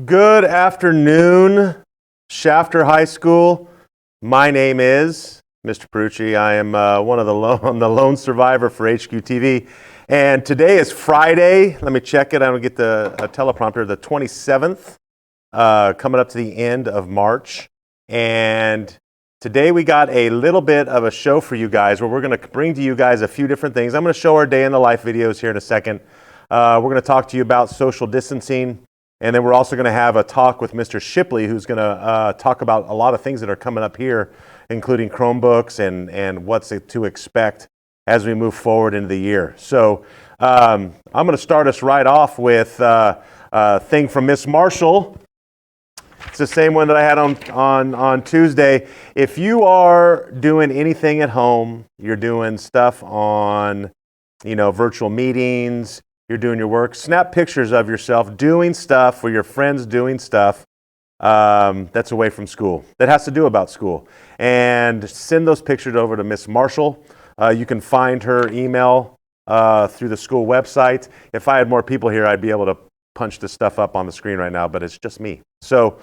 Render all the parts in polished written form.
Good afternoon, Shafter High School. My name is Mr. Perucci. I am one of the lone survivor for Hqtv. And today is Friday. Let me check it. I don't get the teleprompter. The 27th, coming up to the end of March. And today we got a little bit of a show for you guys where we're going to bring to you guys a few different things. I'm going to show our day in the life videos here in a second. We're going to talk to you about social distancing. And then we're also going to have a talk with Mr. Shipley, who's going to talk about a lot of things that are coming up here, including Chromebooks and what's to expect as we move forward into the year. So I'm going to start us right off with a thing from Miss Marshall. It's the same one that I had on Tuesday. If you are doing anything at home, you're doing stuff on, virtual meetings, you're doing your work, snap pictures of yourself doing stuff or your friends doing stuff that's away from school, that has to do about school. And send those pictures over to Miss Marshall. You can find her email through the school website. If I had more people here, I'd be able to punch this stuff up on the screen right now, but it's just me. So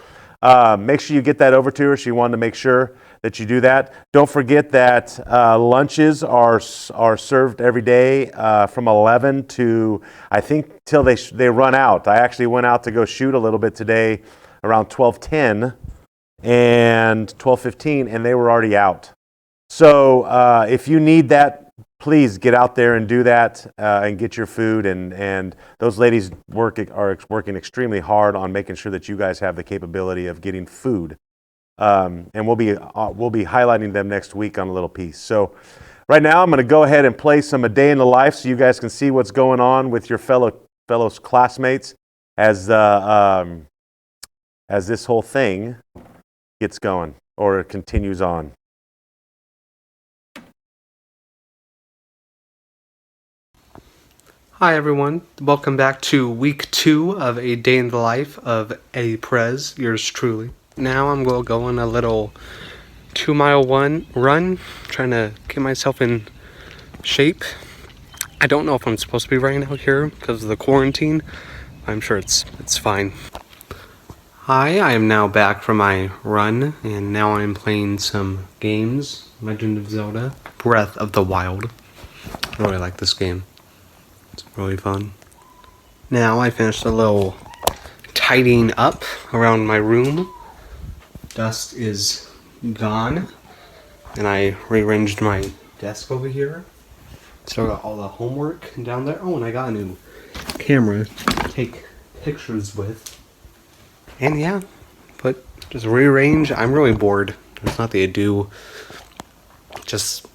make sure you get that over to her. She wanted to make sure that you do that. Don't forget that lunches are served every day from 11 to, I think, till they run out. I actually went out to go shoot a little bit today around 12:10 and 12:15, and they were already out. So if you need that, please get out there and do that and get your food. And those ladies are working extremely hard on making sure that you guys have the capability of getting food. And we'll be highlighting them next week on a little piece. So right now I'm going to go ahead and play some A Day in the Life so you guys can see what's going on with your fellow classmates as this whole thing gets going or continues on. Hi everyone, welcome back to week 2 of A Day in the Life of Eddie Perez, yours truly. Now I'm going to go on a little 2-mile run, trying to get myself in shape. I don't know if I'm supposed to be running out here because of the quarantine. I'm sure it's fine. Hi, I am now back from my run, and now I'm playing some games. Legend of Zelda, Breath of the Wild. I really like this game. It's really fun. Now I finished a little tidying up around my room. Dust is gone. And I rearranged my desk over here. Still got all the homework down there. Oh, and I got a new camera to take pictures with. And yeah, just rearrange. I'm really bored. There's nothing to do. Just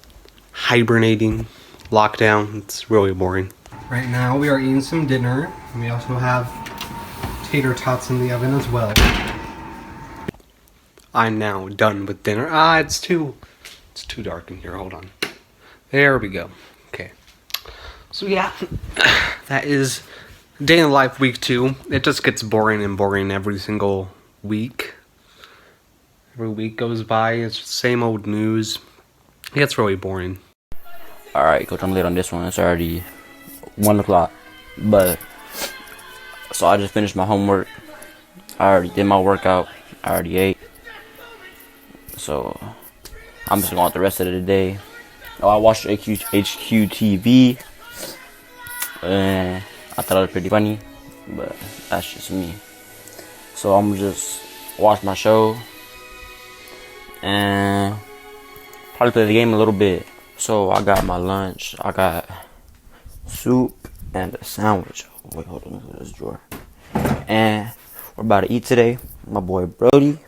hibernating, lockdown. It's really boring. Right now we are eating some dinner, and we also have tater tots in the oven as well. I'm now done with dinner. It's too dark in here. Hold on. There we go. Okay. So yeah, that is Day in the Life week 2. It just gets boring and boring every single week. Every week goes by, it's the same old news. It gets really boring. Alright, Coach, I'm late on this one. It's already 1 o'clock, but so I just finished my homework. I already did my workout. I already ate, so I'm just going with the rest of the day. I watched Hqtv, and I thought it was pretty funny, but that's just me. So I'm gonna just watch my show and probably play the game a little bit. So I got my lunch. I got soup and a sandwich. Oh, wait, hold on, look at this drawer. And we're about to eat today. My boy Brody.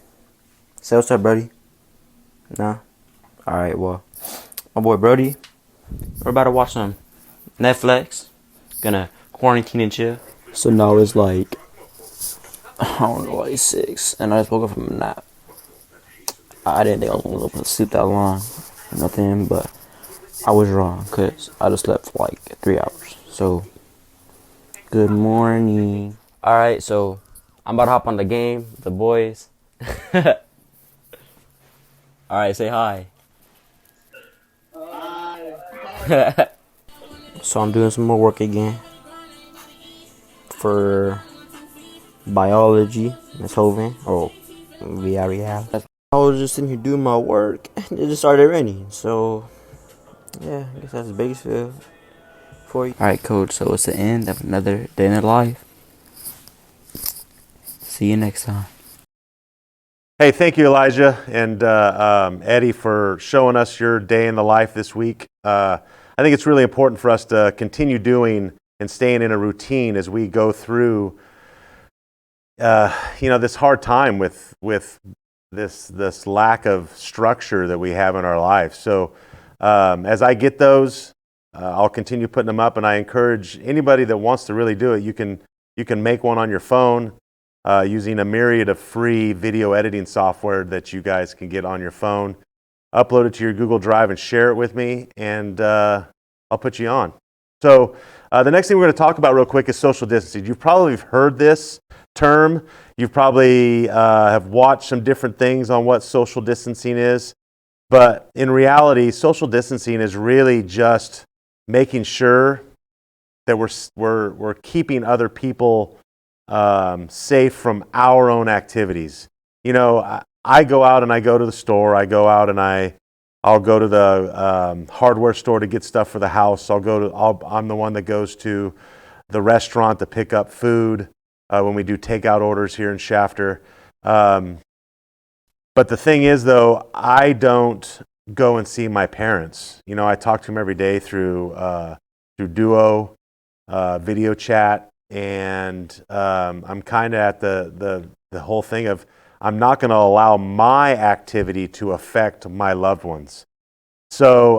Say what's up, Brody. Nah? Alright, well, my boy Brody. We're about to watch some Netflix. Gonna quarantine and chill. So now it's like, I don't know, like 6. And I just woke up from a nap. I didn't think I was gonna go to sleep that long. Nothing, but I was wrong, because I just slept for like 3 hours. So, good morning. Alright, so I'm about to hop on the game, the boys. Alright, say hi. Hi. So I'm doing some more work again for biology, Miss Hoven, or Villarreal. I was just sitting here doing my work, and it just started raining. So, yeah, I guess that's the biggest feel for you. Alright, coach, so it's the end of another day in the life. See you next time. Hey, thank you, Elijah and Eddie, for showing us your day in the life this week. I think it's really important for us to continue doing and staying in a routine as we go through, this hard time with this lack of structure that we have in our life. So as I get those, I'll continue putting them up, and I encourage anybody that wants to really do it. You can make one on your phone. Using a myriad of free video editing software that you guys can get on your phone. Upload it to your Google Drive and share it with me, and I'll put you on. So the next thing we're going to talk about real quick is social distancing. You've probably heard this term. You've probably have watched some different things on what social distancing is. But in reality, social distancing is really just making sure that we're keeping other people safe from our own activities. I go out and I go to the store. I go out and I'll go to the hardware store to get stuff for the house. I'm the one that goes to the restaurant to pick up food when we do takeout orders here in Shafter. But the thing is, though, I don't go and see my parents. I talk to them every day through Duo, video chat. And I'm kind of at the whole thing of I'm not going to allow my activity to affect my loved ones. So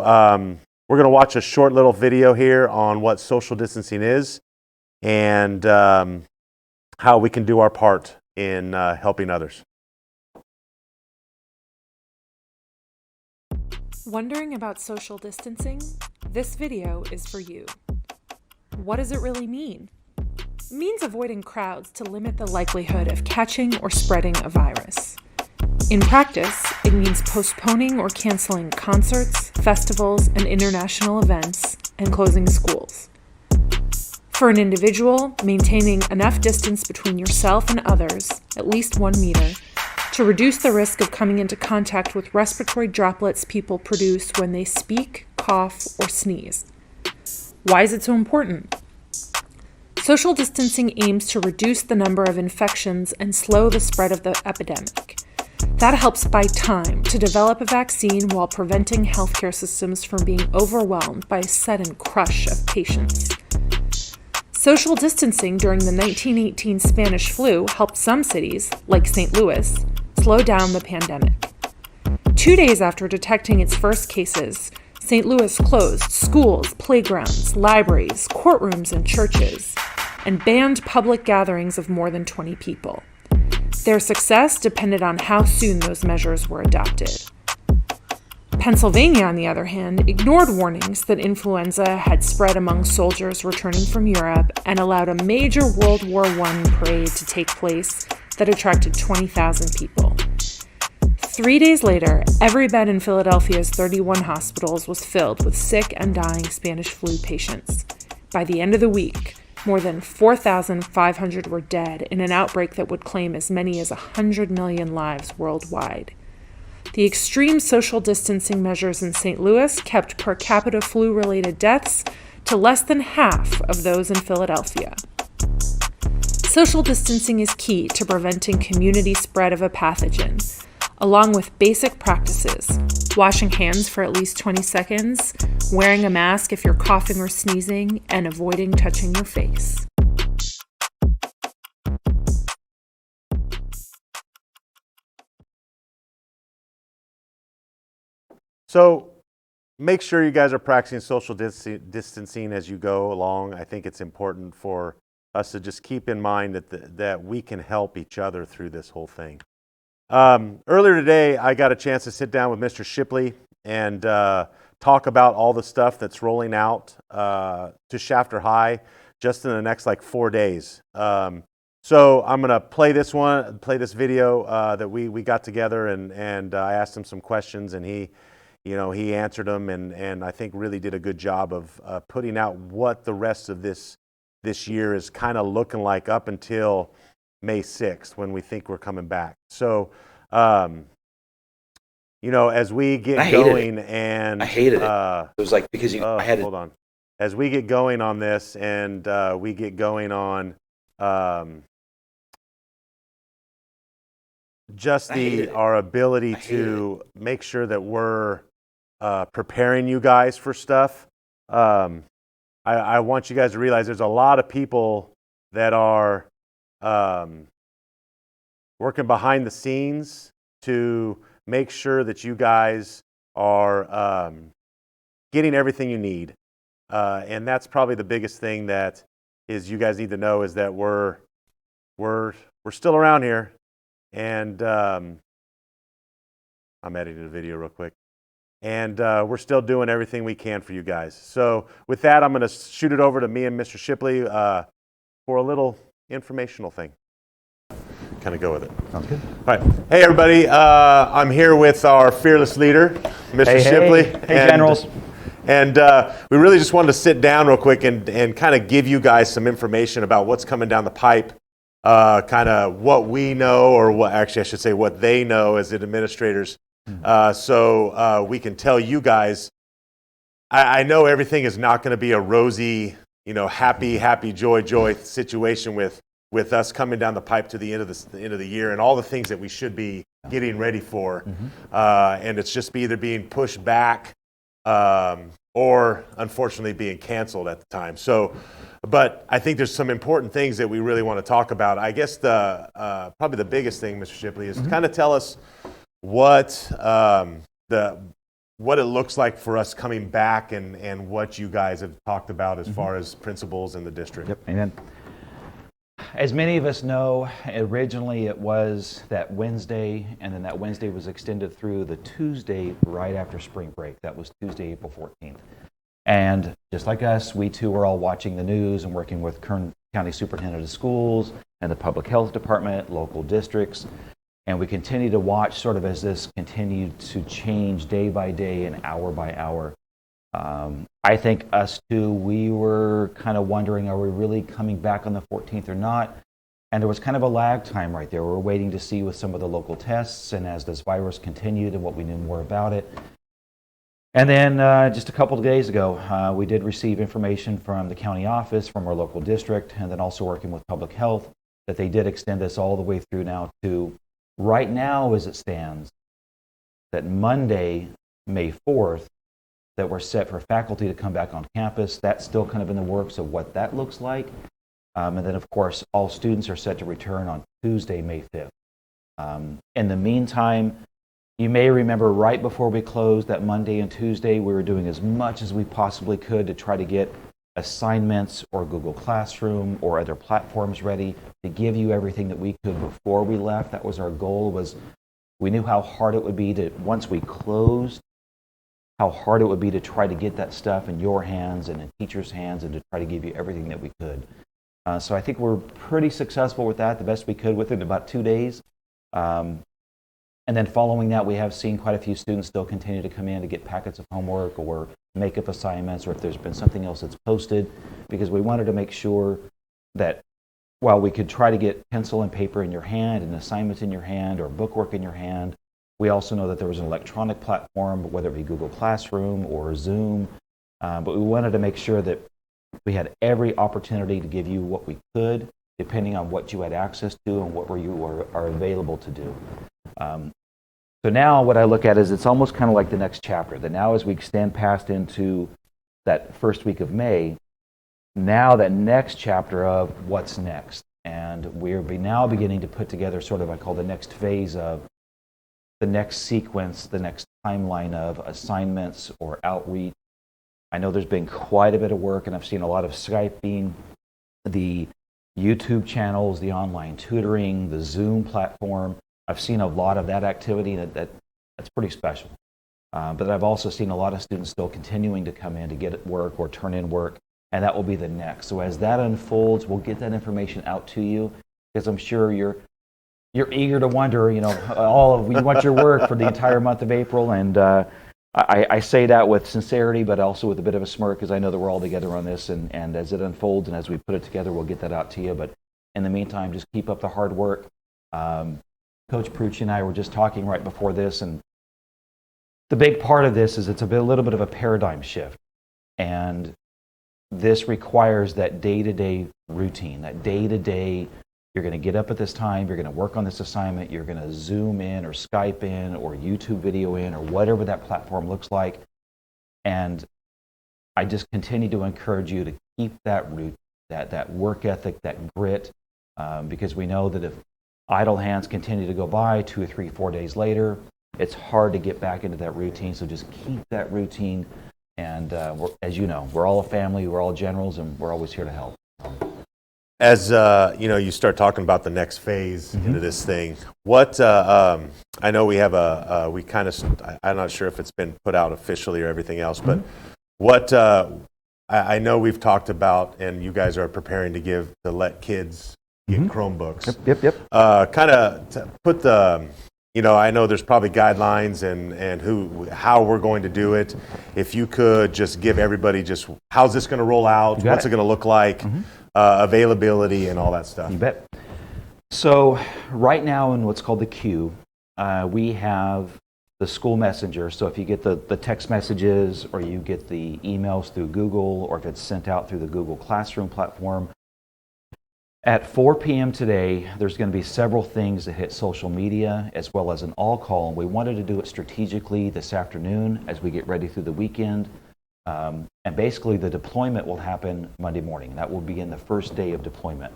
we're going to watch a short little video here on what social distancing is and how we can do our part in helping others. Wondering about social distancing? This video is for you. What does it really mean? It means avoiding crowds to limit the likelihood of catching or spreading a virus. In practice, it means postponing or canceling concerts, festivals, and international events, and closing schools. For an individual, maintaining enough distance between yourself and others, at least 1 meter, to reduce the risk of coming into contact with respiratory droplets people produce when they speak, cough, or sneeze. Why is it so important? Social distancing aims to reduce the number of infections and slow the spread of the epidemic. That helps buy time to develop a vaccine while preventing healthcare systems from being overwhelmed by a sudden crush of patients. Social distancing during the 1918 Spanish flu helped some cities, like St. Louis, slow down the pandemic. 2 days after detecting its first cases, St. Louis closed schools, playgrounds, libraries, courtrooms, and churches, and banned public gatherings of more than 20 people. Their success depended on how soon those measures were adopted. Pennsylvania, on the other hand, ignored warnings that influenza had spread among soldiers returning from Europe and allowed a major World War I parade to take place that attracted 20,000 people. 3 days later, every bed in Philadelphia's 31 hospitals was filled with sick and dying Spanish flu patients. By the end of the week, more than 4,500 were dead in an outbreak that would claim as many as 100 million lives worldwide. The extreme social distancing measures in St. Louis kept per capita flu-related deaths to less than half of those in Philadelphia. Social distancing is key to preventing community spread of a pathogen, along with basic practices: washing hands for at least 20 seconds, wearing a mask if you're coughing or sneezing, and avoiding touching your face. So make sure you guys are practicing social distancing as you go along. I think it's important for us to just keep in mind that we can help each other through this whole thing. Earlier today, I got a chance to sit down with Mr. Shipley and talk about all the stuff that's rolling out to Shafter High just in the next 4 days. So I'm going to play this video that we got together, and I asked him some questions, and he answered them, and I think really did a good job of putting out what the rest of this year is kind of looking like up until May 6th when we think we're coming back. So, as we get going and... I hated it. It was like, because I had hold on. As we get going on this and we get going on our ability to make sure that we're preparing you guys for stuff, I want you guys to realize there's a lot of people that are working behind the scenes to make sure that you guys are getting everything you need. And that's probably the biggest thing that is you guys need to know is that we're still around here. And I'm editing the video real quick. And we're still doing everything we can for you guys. So with that, I'm going to shoot it over to me and Mr. Shipley for a little informational thing. Kind of go with it. Sounds good. All right. Hey, everybody. I'm here with our fearless leader, Mr. Shipley. Hey, generals. And we really just wanted to sit down real quick and kind of give you guys some information about what's coming down the pipe, kind of what we know, or what actually I should say what they know as administrators, so we can tell you guys. I know everything is not going to be a rosy, happy, joy situation with us coming down the pipe to the end of the year and all the things that we should be getting ready for, and it's just either being pushed back or unfortunately being canceled at the time. So, but I think there's some important things that we really want to talk about. I guess probably the biggest thing, Mr. Shipley, is to kind of tell us what it looks like for us coming back and what you guys have talked about as far as principals in the district. Yep, amen. As many of us know, originally it was that Wednesday, and then that Wednesday was extended through the Tuesday right after spring break. That was Tuesday, April 14th. And just like us, we too were all watching the news and working with Kern County Superintendent of Schools and the Public Health Department, local districts. And we continue to watch sort of as this continued to change day by day and hour by hour. I think us too, we were kind of wondering, are we really coming back on the 14th or not? And there was kind of a lag time right there. We were waiting to see with some of the local tests and as this virus continued and what we knew more about it. And then just a couple of days ago, we did receive information from the county office, from our local district, and then also working with public health, that they did extend this all the way through now to right now as it stands, that Monday, May 4th, that we're set for faculty to come back on campus. That's still kind of in the works of what that looks like. And then, of course, all students are set to return on Tuesday, May 5th. In the meantime, you may remember right before we closed that Monday and Tuesday, we were doing as much as we possibly could to try to get assignments or Google Classroom or other platforms ready to give you everything that we could before we left. That was our goal. We knew how hard it would be to, once we closed, how hard it would be to try to get that stuff in your hands and in teachers' hands and to try to give you everything that we could. So I think we're pretty successful with that, the best we could within about 2 days. And then following that, we have seen quite a few students still continue to come in to get packets of homework or makeup assignments, or if there's been something else that's posted, because we wanted to make sure that while we could try to get pencil and paper in your hand and assignments in your hand or bookwork in your hand, we also know that there was an electronic platform, whether it be Google Classroom or Zoom, but we wanted to make sure that we had every opportunity to give you what we could, depending on what you had access to and what you are available to do. So now what I look at is it's almost kind of like the next chapter, that now as we extend past into that first week of May, now that next chapter of what's next. And we're now beginning to put together sort of, I call the next phase of the next sequence, the next timeline of assignments or outreach. I know there's been quite a bit of work, and I've seen a lot of Skyping, the YouTube channels, the online tutoring, the Zoom platform. I've seen a lot of that activity, and that's pretty special. But I've also seen a lot of students still continuing to come in to get work or turn in work, and that will be the next. So as that unfolds, we'll get that information out to you, because I'm sure you're eager to wonder, you want your work for the entire month of April, and I say that with sincerity, but also with a bit of a smirk, because I know that we're all together on this, and as it unfolds and as we put it together, we'll get that out to you. But in the meantime, just keep up the hard work. Coach Prucci and I were just talking right before this, and the big part of this is it's a little bit of a paradigm shift. And this requires that day-to-day routine, that day-to-day, you're going to get up at this time, you're going to work on this assignment, you're going to Zoom in or Skype in or YouTube video in or whatever that platform looks like. And I just continue to encourage you to keep that root, that work ethic, that grit, because we know that if idle hands continue to go by 2 or 3, 4 days later, it's hard to get back into that routine. So just keep that routine. And as you know, we're all a family, we're all generals, and we're always here to help. As you start talking about the next phase into this thing. What I know we have I'm not sure if it's been put out officially or everything else, but what I know we've talked about, and you guys are preparing to let kids get Chromebooks. Yep. Kind of to put the, I know there's probably guidelines and how we're going to do it. If you could just give everybody just how's this going to roll out, what's it going to look like, availability and all that stuff. You bet. So right now in what's called the queue, we have the school messenger. So if you get the text messages or you get the emails through Google, or if it's sent out through the Google Classroom platform, at 4 p.m. today, there's going to be several things that hit social media as well as an all call. And we wanted to do it strategically this afternoon as we get ready through the weekend. And basically the deployment will happen Monday morning. That will begin the first day of deployment.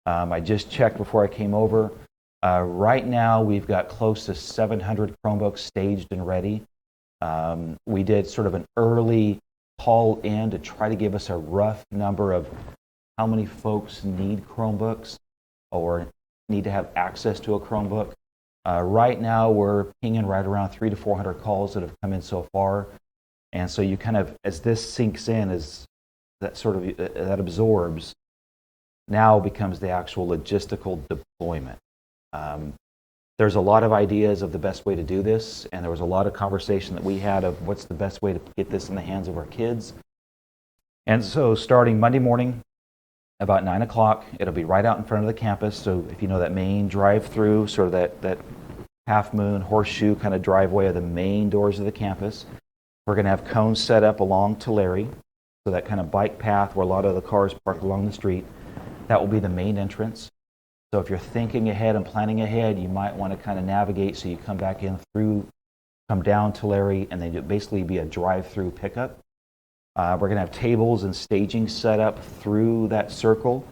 I just checked before I came over. Right now we've got close to 700 Chromebooks staged and ready. We did sort of an early call in to try to give us a rough number of how many folks need Chromebooks or need to have access to a Chromebook. Right now we're pinging right around 300 to 400 calls that have come in so far. And so you kind of, as this sinks in, as that sort of, that absorbs, now becomes the actual logistical deployment. There's a lot of ideas of the best way to do this, and there was a lot of conversation that we had of what's the best way to get this in the hands of our kids. And so starting Monday morning, about 9 o'clock, it'll be right out in front of the campus. So if you know that main drive-through, sort of that half-moon horseshoe kind of driveway of the main doors of the campus, we're going to have cones set up along Tulare, so that kind of bike path where a lot of the cars park along the street. That will be the main entrance. So if you're thinking ahead and planning ahead, you might want to kind of navigate so you come back in through, come down Tulare, and then basically be a drive-through pickup. We're going to have tables and staging set up through that circle.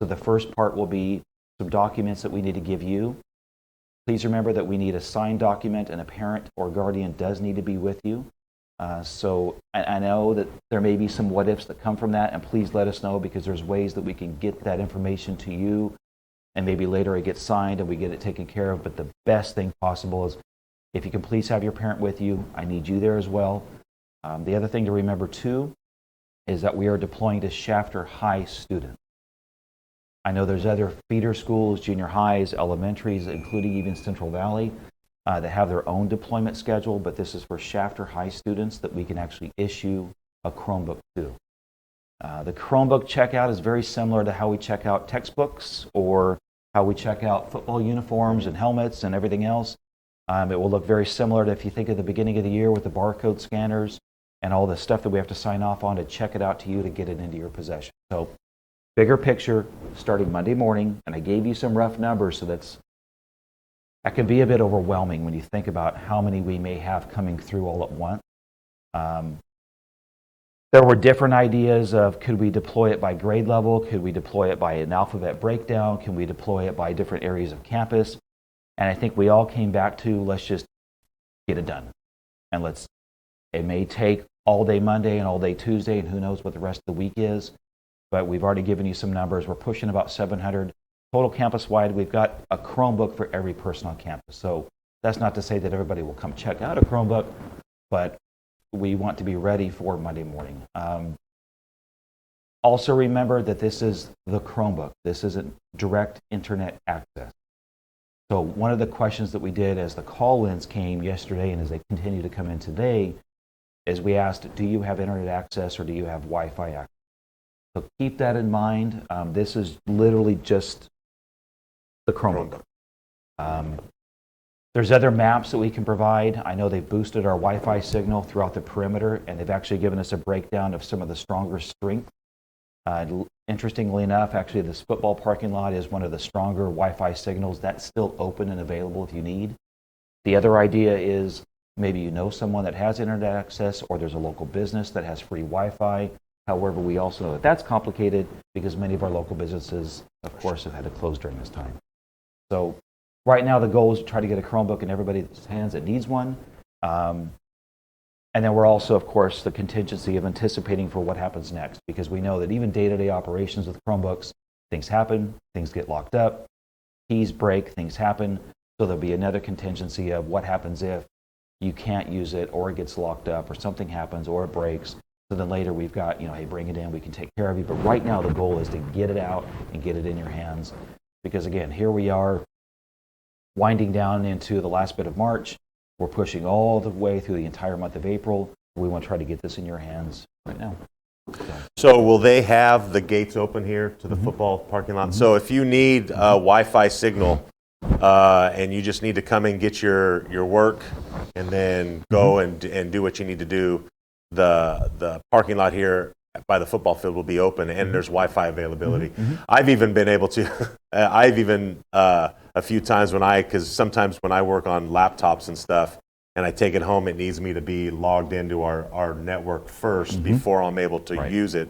So the first part will be some documents that we need to give you. Please remember that we need a signed document, and a parent or guardian does need to be with you. So I know that there may be some what-ifs that come from that, and please let us know, because there's ways that we can get that information to you, and maybe later it gets signed and we get it taken care of. But the best thing possible is if you can please have your parent with you. I need you there as well. The other thing to remember too is that we are deploying to Shafter High students. I know there's other feeder schools, junior highs, elementaries, including even Central Valley, that have their own deployment schedule, but this is for Shafter High students that we can actually issue a Chromebook to. The Chromebook checkout is very similar to how we check out textbooks or how we check out football uniforms and helmets and everything else. It will look very similar to if you think of the beginning of the year with the barcode scanners and all the stuff that we have to sign off on to check it out to you to get it into your possession. So bigger picture, starting Monday morning, and I gave you some rough numbers, so that can be a bit overwhelming when you think about how many we may have coming through all at once. There were different ideas of, could we deploy it by grade level? Could we deploy it by an alphabet breakdown? Can we deploy it by different areas of campus? And I think we all came back to, let's just get it done. And it may take all day Monday and all day Tuesday, and who knows what the rest of the week is, but we've already given you some numbers. We're pushing about 700. Total campus-wide, we've got a Chromebook for every person on campus. So that's not to say that everybody will come check out a Chromebook, but we want to be ready for Monday morning. Also remember that this is the Chromebook. This isn't direct internet access. So one of the questions that we did as the call-ins came yesterday and as they continue to come in today is we asked, do you have internet access or do you have Wi-Fi access? So keep that in mind. This is literally just the Chromebook. There's other maps that we can provide. I know they've boosted our Wi-Fi signal throughout the perimeter, and they've actually given us a breakdown of some of the stronger strength. Interestingly enough, actually this football parking lot is one of the stronger Wi-Fi signals. That's still open and available if you need. The other idea is maybe you know someone that has internet access, or there's a local business that has free Wi-Fi. However, we also know that that's complicated because many of our local businesses, of course, have had to close during this time. So right now the goal is to try to get a Chromebook in everybody's hands that needs one. And then we're also, of course, the contingency of anticipating for what happens next, because we know that even day-to-day operations with Chromebooks, things happen, things get locked up, keys break, things happen. So there'll be another contingency of what happens if you can't use it, or it gets locked up, or something happens, or it breaks. So then later we've got, hey, bring it in, we can take care of you. But right now the goal is to get it out and get it in your hands. Because again, here we are winding down into the last bit of March. We're pushing all the way through the entire month of April. We want to try to get this in your hands right now. So will they have the gates open here to the football parking lot? So if you need a Wi-Fi signal and you just need to come and get your work and then go and do what you need to do, the parking lot here by the football field will be open, and there's Wi-Fi availability. I've even been able to, a few times because sometimes when I work on laptops and stuff, and I take it home, it needs me to be logged into our network first before I'm able to use it.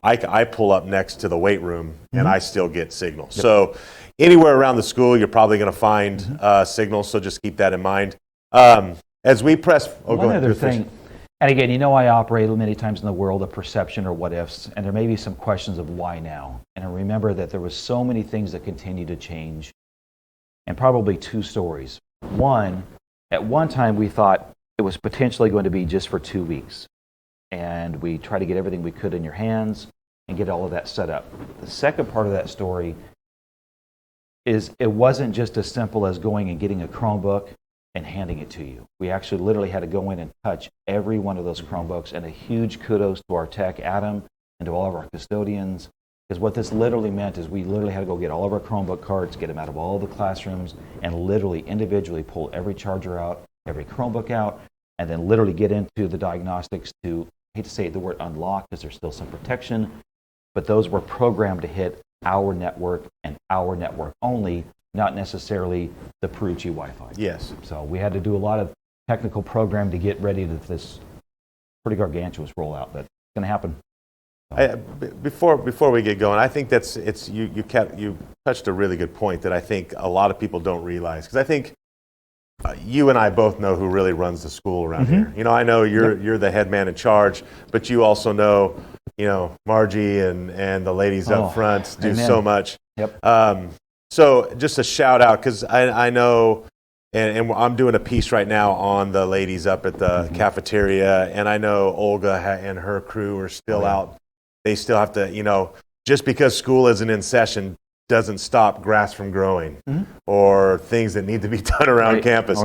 I pull up next to the weight room, and I still get signal. Yep. So anywhere around the school, you're probably going to find signal, so just keep that in mind. As we press... One other thing, and again, I operate many times in the world of perception or what ifs, and there may be some questions of why now. And I remember that there was so many things that continue to change, and probably two stories. One, at one time we thought it was potentially going to be just for 2 weeks, and we tried to get everything we could in your hands and get all of that set up. The second part of that story is it wasn't just as simple as going and getting a Chromebook and handing it to you. We actually literally had to go in and touch every one of those Chromebooks, and a huge kudos to our tech, Adam, and to all of our custodians, because what this literally meant is we literally had to go get all of our Chromebook carts, get them out of all the classrooms, and literally individually pull every charger out, every Chromebook out, and then literally get into the diagnostics to, I hate to say the word unlock because there's still some protection, but those were programmed to hit our network and our network only, not necessarily the Perucci Wi-Fi. Yes. So we had to do a lot of technical program to get ready to this pretty gargantuous rollout, but it's going to happen. Before we get going, I think you touched a really good point that I think a lot of people don't realize, because I think you and I both know who really runs the school around here. I know you're the head man in charge, but you also know Margie and the ladies up front do so much. Yep. So just a shout out, because I know, and I'm doing a piece right now on the ladies up at the cafeteria, and I know Olga and her crew are still out. They still have to, just because school isn't in session doesn't stop grass from growing or things that need to be done around campus.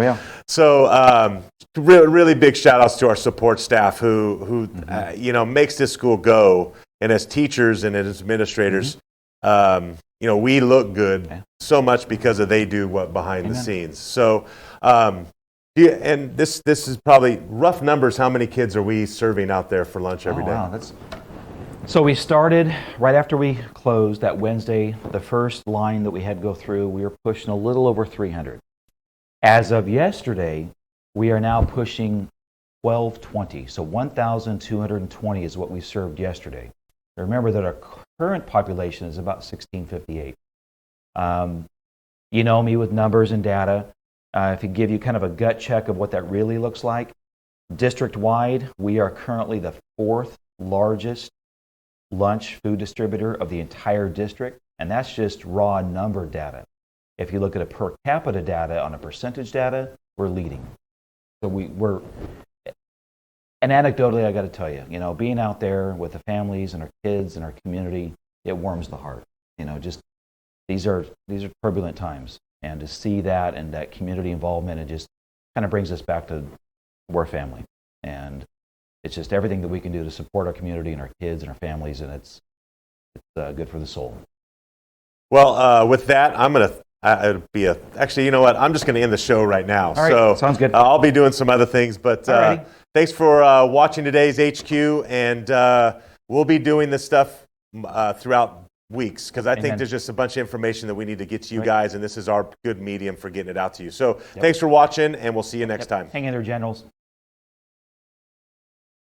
So really big shout outs to our support staff who makes this school go. And as teachers and as administrators, we look good so much because they do what behind the scenes. So, and this is probably rough numbers. How many kids are we serving out there for lunch every day? Wow, so we started right after we closed that Wednesday. The first line that we had to go through, we were pushing a little over 300. As of yesterday, we are now pushing 1220. So 1,220 is what we served yesterday. Remember that our current population is about 1,658. You know me with numbers and data. If I give you kind of a gut check of what that really looks like, district-wide, we are currently the 4th largest lunch food distributor of the entire district, and that's just raw number data. If you look at a per capita data on a percentage data, we're leading. So we're, and anecdotally, I got to tell you, being out there with the families and our kids and our community, it warms the heart. Just these are turbulent times, and to see that and that community involvement, it just kind of brings us back to we're family, and it's just everything that we can do to support our community and our kids and our families, and it's good for the soul. Well, with that, I'm It'll be actually, you know what? I'm just going to end the show right now. All right, so sounds good. I'll be doing some other things, but Alrighty. thanks for watching today's HQ, and we'll be doing this stuff throughout weeks because I think Amen. there's just a bunch of information that we need to get to you Right. guys, and this is our good medium for getting it out to you. So thanks for watching, and we'll see you next time. Hang in there, generals.